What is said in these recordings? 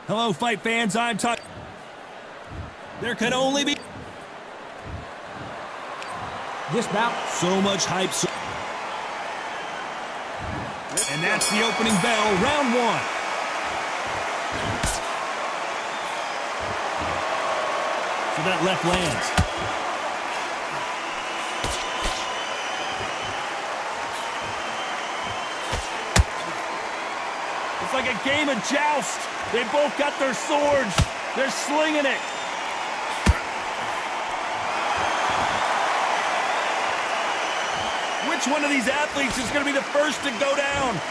Hello, fight fans. I'm talking. There can only be this bout. So much hype. And that's the opening bell, round one. So that left lands. It's like a game of joust. They both got their swords. They're slinging it. Which one of these athletes is going to be the first to go down?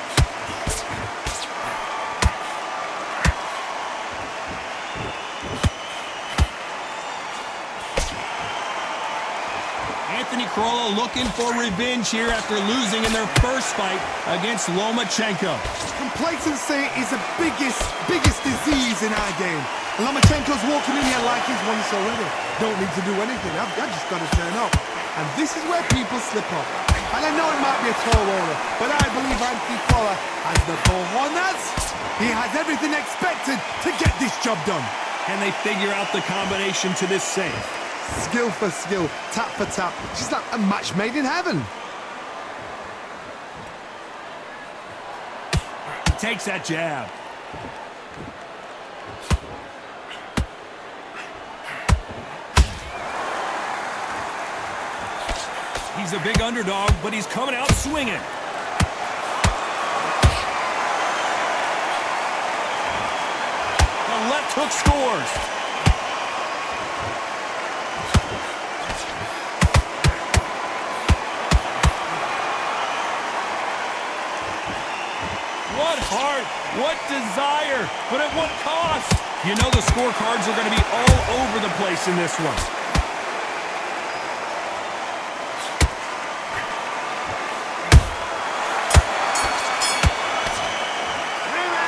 Crolla looking for revenge here after losing in their first fight against Lomachenko. Complacency is the biggest disease in our game. Lomachenko's walking in here like he's won this already. Don't need to do anything. I've just got to turn up. And this is where people slip up. And I know it might be a tall order, but I believe Crolla has the cojones. He has everything expected to get this job done. Can they figure out the combination to this safe? Skill for skill, tap for tap. She's like a match made in heaven. He takes that jab. He's a big underdog, but he's coming out swinging. The left hook scores. What heart, what desire, but at what cost? You know the scorecards are going to be all over the place in this one.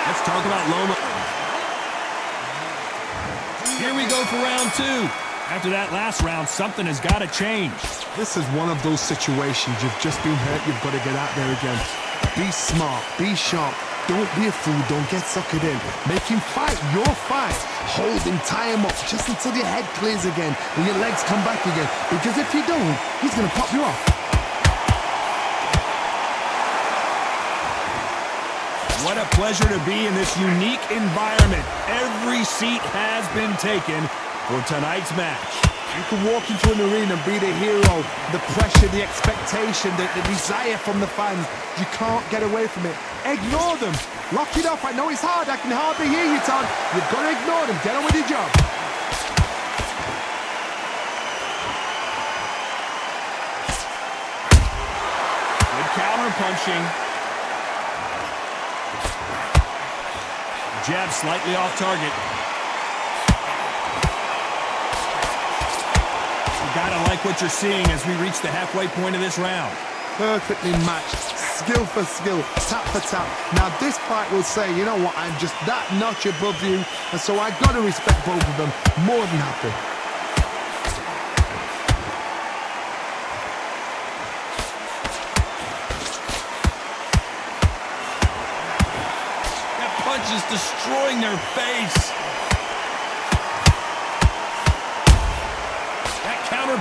Let's talk about Loma. Here we go for round two. After that last round, something has got to change. This is one of those situations. You've just been hurt, you've got to get out there again. Be smart, be sharp, don't be a fool, don't get suckered in. Make him fight your fight. Hold him, tie him up, just until your head clears again and your legs come back again. Because if you don't, he's going to pop you off. What a pleasure to be in this unique environment. Every seat has been taken for tonight's match. You can walk into an arena and be the hero. The pressure, the expectation, the desire from the fans. You can't get away from it. Ignore them. Lock it off. I know it's hard. I can hardly hear you, Todd. You've got to ignore them. Get on with your job. Good counter punching. Jab slightly off target. Gotta like what you're seeing as we reach the halfway point of this round. Perfectly matched, skill for skill, tap for tap. Now this fight will say, you know what, I'm just that notch above you, and so I gotta respect both of them more than happy. That punch is destroying their face.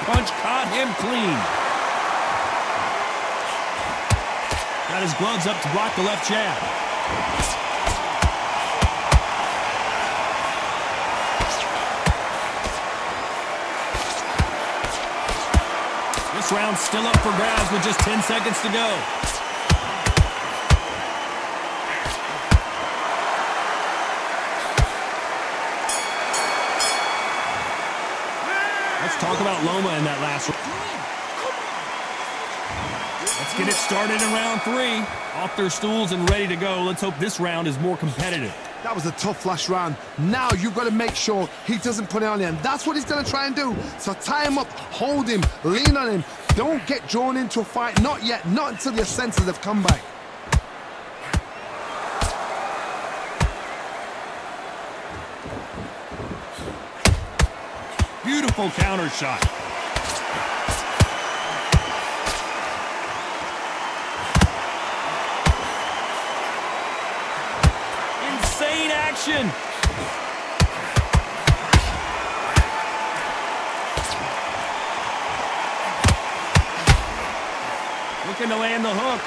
Punch caught him clean. Got his gloves up to block the left jab. This round's still up for grabs with just 10 seconds to go. Let's talk about Loma in that last round. Let's get it started in round three. Off their stools and ready to go. Let's hope this round is more competitive. That was a tough last round. Now you've got to make sure he doesn't put it on him. That's what he's going to try and do. So tie him up, hold him, lean on him. Don't get drawn into a fight. Not yet. Not until your senses have come back. Beautiful counter shot. Insane action. Looking to land the hook.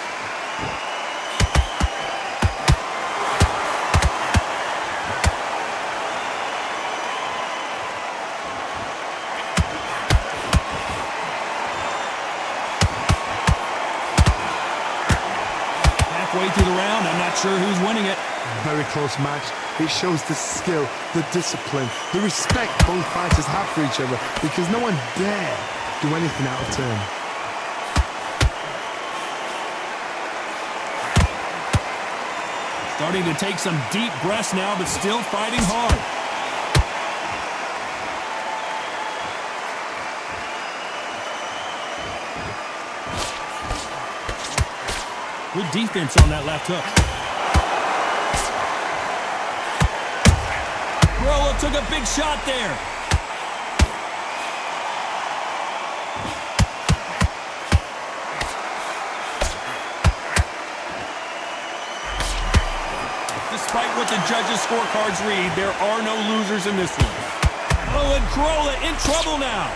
Halfway through the round, I'm not sure who's winning it. Very close match. It shows the skill, the discipline, the respect both fighters have for each other, because no one dare do anything out of turn. Starting to take some deep breaths now, but still fighting hard. Good defense on that left hook. Crolla took a big shot there. Despite what the judges' scorecards read, there are no losers in this one. Oh, and Crolla in trouble now.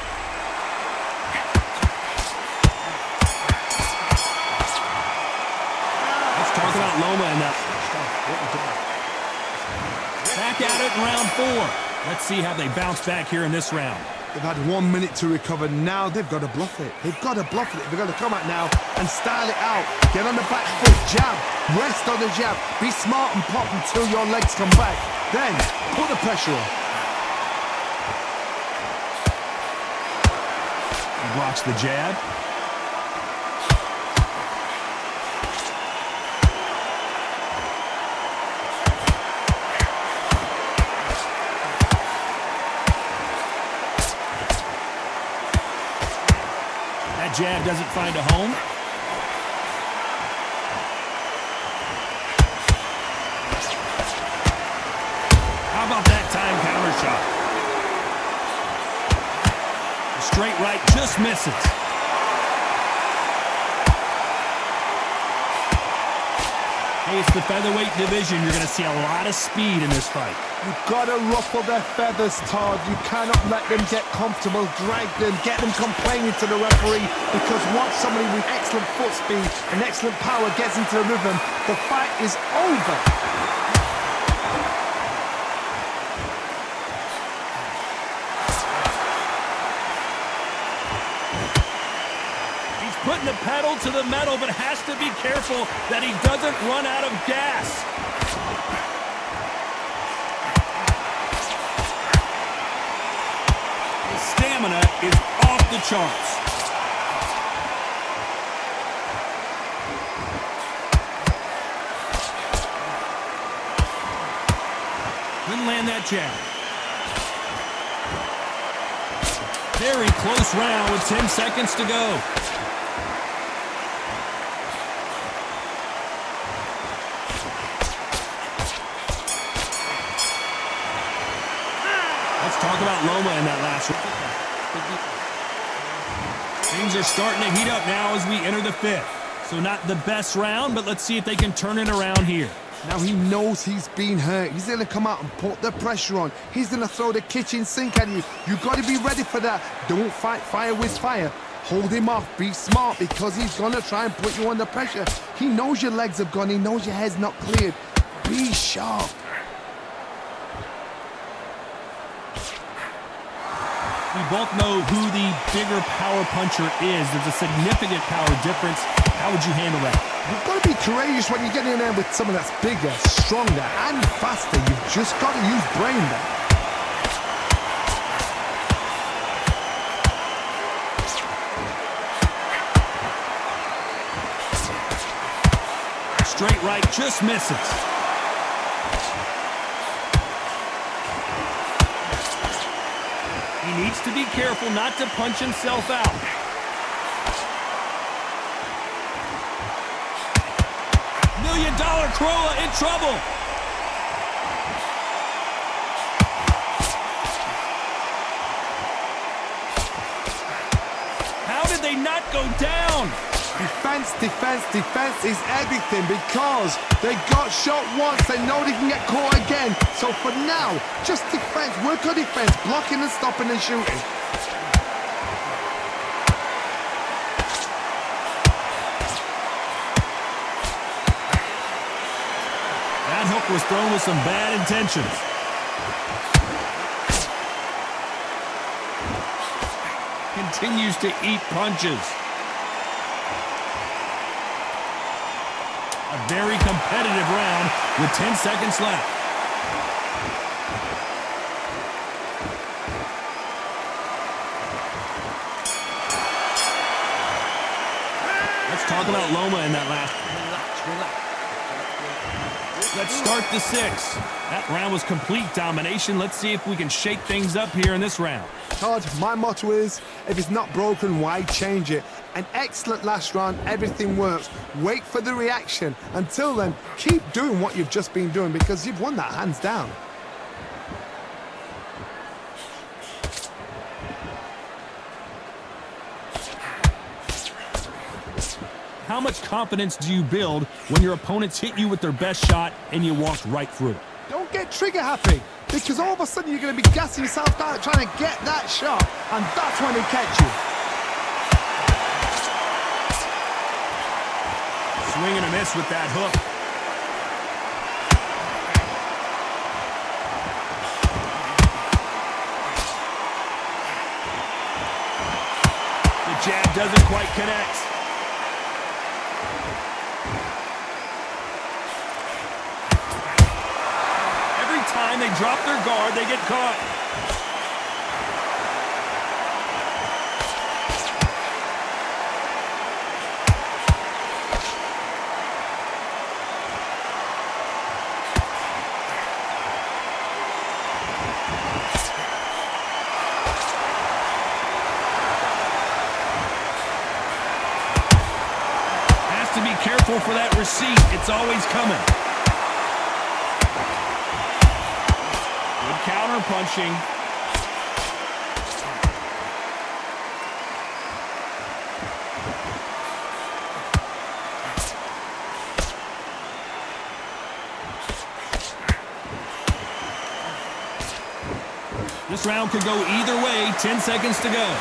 Let's talk about Loma and that. Back at it in round 4. Let's see how they bounce back here in this round. They've had 1 minute to recover. Now they've got to bluff it. They've got to bluff it. They've got to come out now and style it out. Get on the back foot, jab, rest on the jab. Be smart and pop until your legs come back. Then put the pressure on. He blocks the jab. Jab doesn't find a home. How about that time counter shot? The straight right just misses. Hey, it's the featherweight division. You're going to see a lot of speed in this fight. You've got to ruffle their feathers, Todd. You cannot let them get comfortable, drag them, get them complaining to the referee, because once somebody with excellent foot speed and excellent power gets into the rhythm, the fight is over. He's putting the pedal to the metal, but has to be careful that he doesn't run out of gas. Stamina is off the charts. Couldn't land that jab. Very close round with 10 seconds to go. Let's talk about Loma in that last round. Things are starting to heat up now as we enter the 5th. So not the best round, but let's see if they can turn it around here. Now he knows he's been hurt. He's going to come out and put the pressure on. He's going to throw the kitchen sink at you. You've got to be ready for that. Don't fight fire with fire. Hold him off. Be smart, because he's going to try and put you under pressure. He knows your legs have gone. He knows your head's not cleared. Be sharp. We both know who the bigger power puncher is. There's a significant power difference. How would you handle that? You've got to be courageous when you get in there with someone that's bigger, stronger, and faster. You've just got to use brain there. Straight right just misses. He needs to be careful not to punch himself out. $1 million Crolla in trouble. How did they not go down? Defense, defense, defense is everything because they got shot once. They know they can get caught again. So for now, just defense. Work on defense. Blocking and stopping and shooting. That hook was thrown with some bad intentions. Continues to eat punches. A very competitive round with 10 seconds left. Let's talk about Loma in that last. Let's start the 6. That round was complete domination. Let's see if we can shake things up here in this round. Todd, my motto is, if it's not broken, why change it? An excellent last round, everything works. Wait for the reaction. Until then, keep doing what you've just been doing because you've won that hands down. How much confidence do you build when your opponents hit you with their best shot and you walked right through it? Don't get trigger happy because all of a sudden you're going to be gassing yourself out trying to get that shot, and that's when they catch you. Swing and a miss with that hook. The jab doesn't quite connect. Every time they drop their guard, they get caught. To be careful for that receipt. It's always coming. Good counter punching. This round could go either way. 10 seconds to go.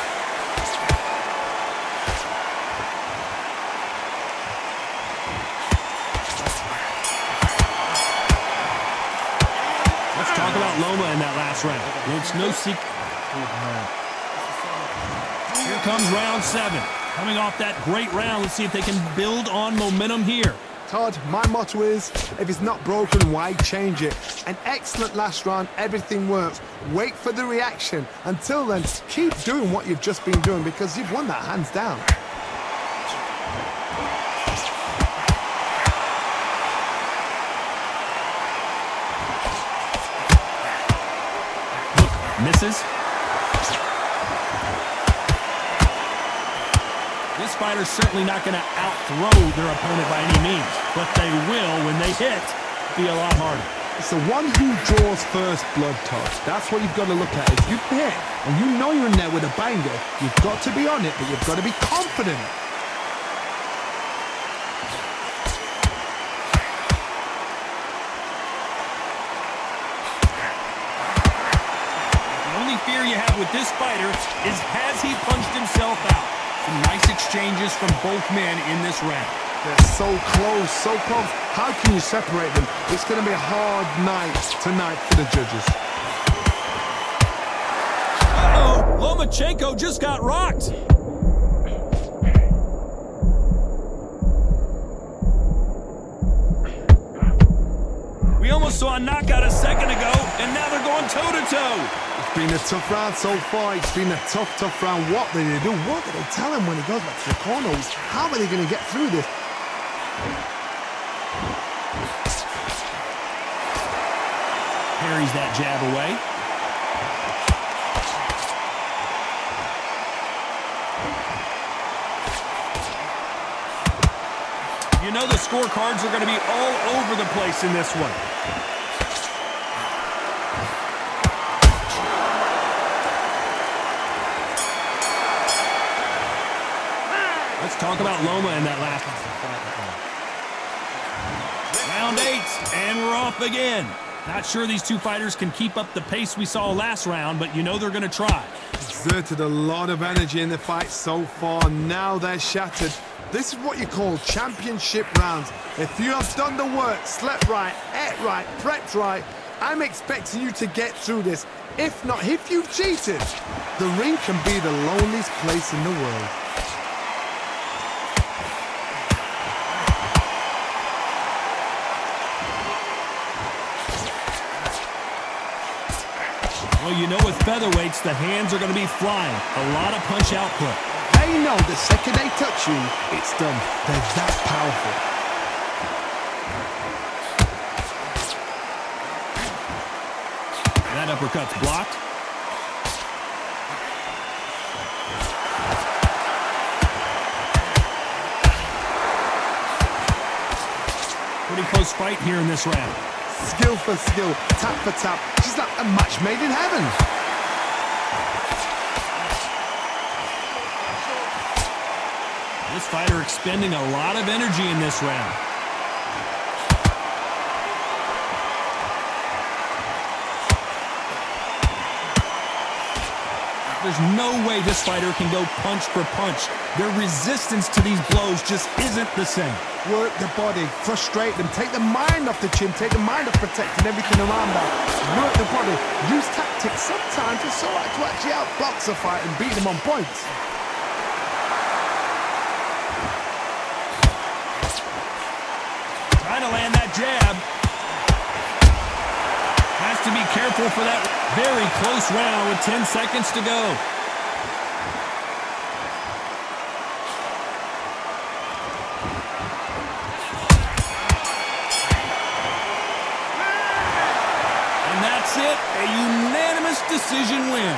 About Loma in that last round. Well, it's no secret. Here comes round 7. Coming off that great round, let's see if they can build on momentum here. Todd, my motto is, if it's not broken, why change it? An excellent last round, everything works. Wait for the reaction. Until then, keep doing what you've just been doing because you've won that hands down. Misses. This fighter's certainly not going to out-throw their opponent by any means, but they will, when they hit, be a lot harder. It's the one who draws first blood, Todd. That's what you've got to look at. If you hit and you know you're in there with a banger, you've got to be on it, but you've got to be confident. Fear you have with this fighter is, has he punched himself out? Some nice exchanges from both men in this round. They're so close, so close. How can you separate them? It's going to be a hard night tonight for the judges. Uh-oh, Lomachenko just got rocked. We almost saw a knockout a second ago, and now they're going toe-to-toe. It's been a tough round so far. It's been a tough round. What did they do? What did they tell him when he goes back to the corner? How are they going to get through this? Parries that jab away. You know the scorecards are going to be all over the place in this one. Let's talk talk about Loma in that last round 8, and we're off again. Not sure these two fighters can keep up the pace we saw last round, but you know they're going to try. Exerted a lot of energy in the fight so far. Now they're shattered. This is what you call championship rounds. If you have done the work, slept right, ate right, prepped right, I'm expecting you to get through this. If not, if you've cheated, the ring can be the loneliest place in the world. Well, you know with featherweights, the hands are going to be flying. A lot of punch output. They know the second they touch you, it's done. They're that powerful. That uppercut's blocked. Pretty close fight here in this round. Skill for skill, tap for tap, just like a match made in heaven. This fighter expending a lot of energy in this round. There's no way this fighter can go punch for punch. Their resistance to these blows just isn't the same. Work the body, frustrate them, take the mind off the chin, take the mind off protecting everything around that. Work the body, use tactics sometimes it's so hard to actually outbox a fight and beat them on points. Trying to land that jab. Has to be careful for that very close round with 10 seconds to go. And that's it, a unanimous decision win.